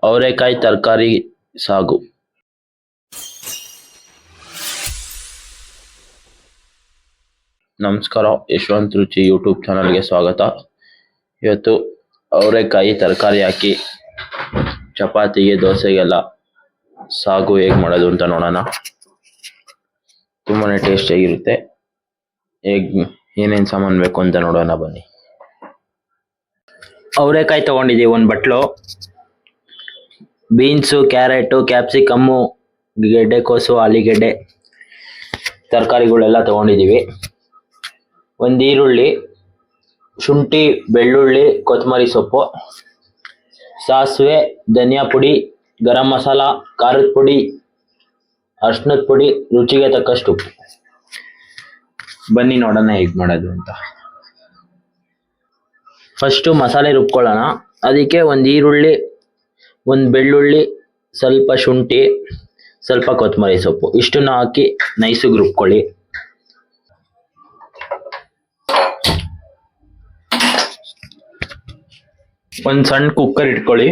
ಅವರೆಕಾಯಿ ತರಕಾರಿ ಸಾಗು. ನಮಸ್ಕಾರ, ಯಶವಂತ್ ರುಚಿ ಯೂಟ್ಯೂಬ್ ಚಾನಲ್ಗೆ ಸ್ವಾಗತ. ಇವತ್ತು ಅವರೆಕಾಯಿ ತರಕಾರಿ ಹಾಕಿ ಚಪಾತಿಗೆ, ದೋಸೆಗೆಲ್ಲ ಸಾಗು ಹೇಗೆ ಮಾಡೋದು ಅಂತ ನೋಡೋಣ. ತುಂಬಾನೇ ಟೇಸ್ಟಿಯಾಗಿರುತ್ತೆ. ಏನೇನು ಸಾಮಾನು ಬೇಕು ಅಂತ ನೋಡೋಣ ಬನ್ನಿ. ಅವರೆಕಾಯಿ ತಗೊಂಡಿದ್ದೀವಿ, ಒಂದು ಬಟ್ಲು. ಬೀನ್ಸು, ಕ್ಯಾರೆಟು, ಕ್ಯಾಪ್ಸಿಕಮ್ಮು, ಗೆಡ್ಡೆಕೋಸು, ಆಲೂಗೆಡ್ಡೆ ತರಕಾರಿಗಳೆಲ್ಲ ತಗೊಂಡಿದ್ದೀವಿ. ಒಂದು ಈರುಳ್ಳಿ, ಶುಂಠಿ, ಬೆಳ್ಳುಳ್ಳಿ, ಕೊತ್ತಂಬರಿ ಸೊಪ್ಪು, ಸಾಸಿವೆ, ಧನಿಯಾ ಪುಡಿ, ಗರಂ ಮಸಾಲ, ಖಾರದ ಪುಡಿ, ಅರಿಶಿಣದ ಪುಡಿ, ರುಚಿಗೆ ತಕ್ಕಷ್ಟು ಉಪ್ಪು. ಬನ್ನಿ ನೋಡೋಣ ಹೇಗೆ ಮಾಡೋದು ಅಂತ. ಫಸ್ಟು ಮಸಾಲೆ ರುಬ್ಕೊಳ್ಳೋಣ. ಅದಕ್ಕೆ ಒಂದು ಈರುಳ್ಳಿ, ಒಂದು ಬೆಳ್ಳುಳ್ಳಿ, ಸ್ವಲ್ಪ ಶುಂಠಿ, ಸ್ವಲ್ಪ ಕೊತ್ತಂಬರಿ ಸೊಪ್ಪು ಇಷ್ಟನ್ನು ಹಾಕಿ ನೈಸಿಗೆ ರುಬ್ಕೊಳ್ಳಿ. ಒಂದು ಸಣ್ಣ ಕುಕ್ಕರ್ ಇಟ್ಕೊಳ್ಳಿ.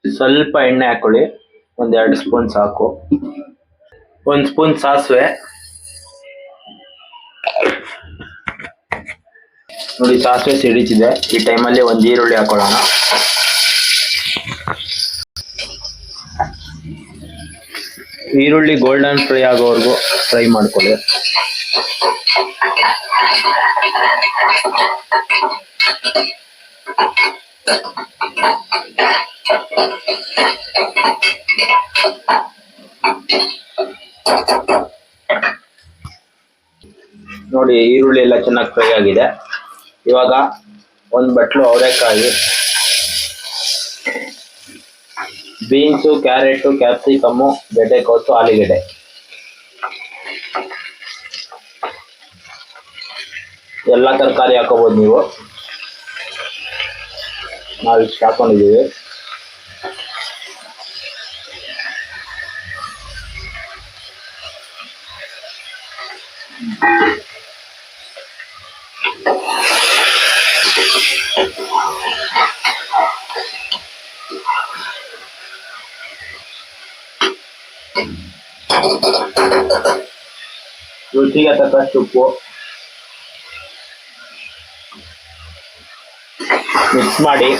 ಸ್ವಲ್ಪ ಎಣ್ಣೆ ಹಾಕೊಳ್ಳಿ, ಒಂದು 2 ಸ್ಪೂನ್ ಸಾಕು. 1 ಸ್ಪೂನ್ ಸಾಸಿವೆ. ನೋಡಿ, ಸಾಸಿವೆ ಸಿಡಿತಿದೆ. ಈ ಟೈಮಲ್ಲಿ ಒಂದು ಈರುಳ್ಳಿ ಹಾಕೊಳ್ಳೋಣ. ಈರುಳ್ಳಿ ಗೋಲ್ಡನ್ ಫ್ರೈ ಆಗೋವರೆಗೂ ಫ್ರೈ ಮಾಡ್ಕೊಳ್ಳಿ. ನೋಡಿ, ಈರುಳ್ಳಿ ಎಲ್ಲ ಚೆನ್ನಾಗಿ ಫ್ರೈ ಆಗಿದೆ. ಇವಾಗ ಒಂದು ಬಟ್ಲು ಅವರೆಕಾಯಿ, ಬೀನ್ಸು, ಕ್ಯಾರೆಟು, ಕ್ಯಾಪ್ಸಿಕಮ್ಮು, ಗೆಡ್ಡೆಕೋಸು, ಆಲೂಗೆಡ್ಡೆ ಎಲ್ಲ ತರಕಾರಿ ಹಾಕೋಬೋದು ನೀವು. ನಾವು ಇಷ್ಟು ಹಾಕೊಂಡಿದ್ದೀವಿ. ರುಚಿಗೆ ತಕ್ಕಷ್ಟು ಉಪ್ಪು. ಮಿಕ್ಸ್ ಮಾಡಿ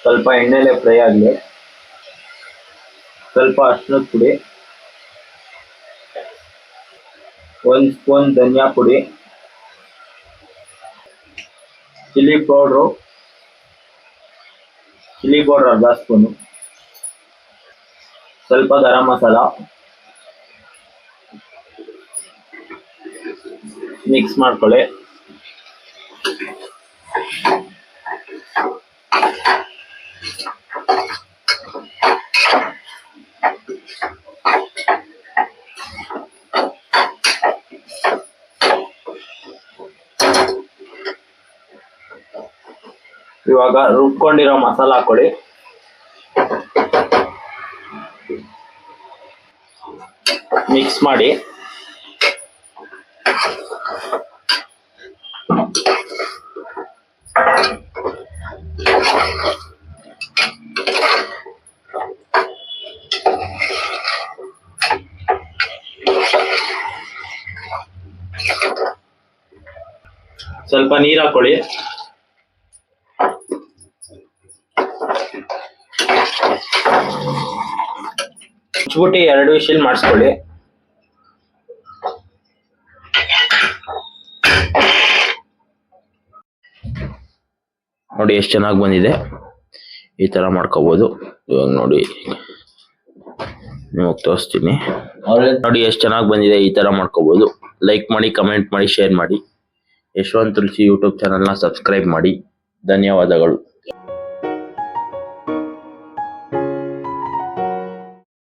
ಸ್ವಲ್ಪ ಎಣ್ಣೆಲೆ ಫ್ರೈ ಆಗಲಿ. ಸ್ವಲ್ಪ ಅರಿಶಿಣದ ಪುಡಿ, 1 ಸ್ಪೂನ್ ಧನಿಯಾ ಪುಡಿ, ಚಿಲ್ಲಿ ಪೌಡ್ರು ಅರ್ಧ ಸ್ಪೂನು, ಸ್ವಲ್ಪ ಗರಂ ಮಸಾಲ ಮಿಕ್ಸ್ ಮಾಡ್ಕೊಳ್ಳಿ. ಇವಾಗ ರುಬ್ಕೊಂಡಿರೋ ಮಸಾಲ ಹಾಕೊಳ್ಳಿ. ಮಿಕ್ಸ್ ಮಾಡಿ ಸ್ವಲ್ಪ ನೀರು ಹಾಕೊಳ್ಳಿ. ಮುಚ್ಚಿಬಿಟ್ಟು 2 ವಿಷಲ್ ಮಾಡಿಸ್ಕೊಳ್ಳಿ. ನೋಡಿ ಎಷ್ಟು ಚೆನ್ನಾಗಿ ಬಂದಿದೆ. ಈ ತರ ಮಾಡ್ಕೋಬಹುದು. ಇವಾಗ ನೋಡಿ ನಿಮಗೆ ತೋರಿಸ್ತೀನಿ. ನೋಡಿ ಎಷ್ಟು ಚೆನ್ನಾಗಿ ಬಂದಿದೆ. ಈ ತರ ಮಾಡ್ಕೋಬಹುದು. ಲೈಕ್ ಮಾಡಿ, ಕಮೆಂಟ್ ಮಾಡಿ, ಶೇರ್ ಮಾಡಿ. ಯಶವಂತ್ ರುಚಿ ಯೂಟ್ಯೂಬ್ ಚಾನಲ್ನ ಸಬ್ಸ್ಕ್ರೈಬ್ ಮಾಡಿ. ಧನ್ಯವಾದಗಳು.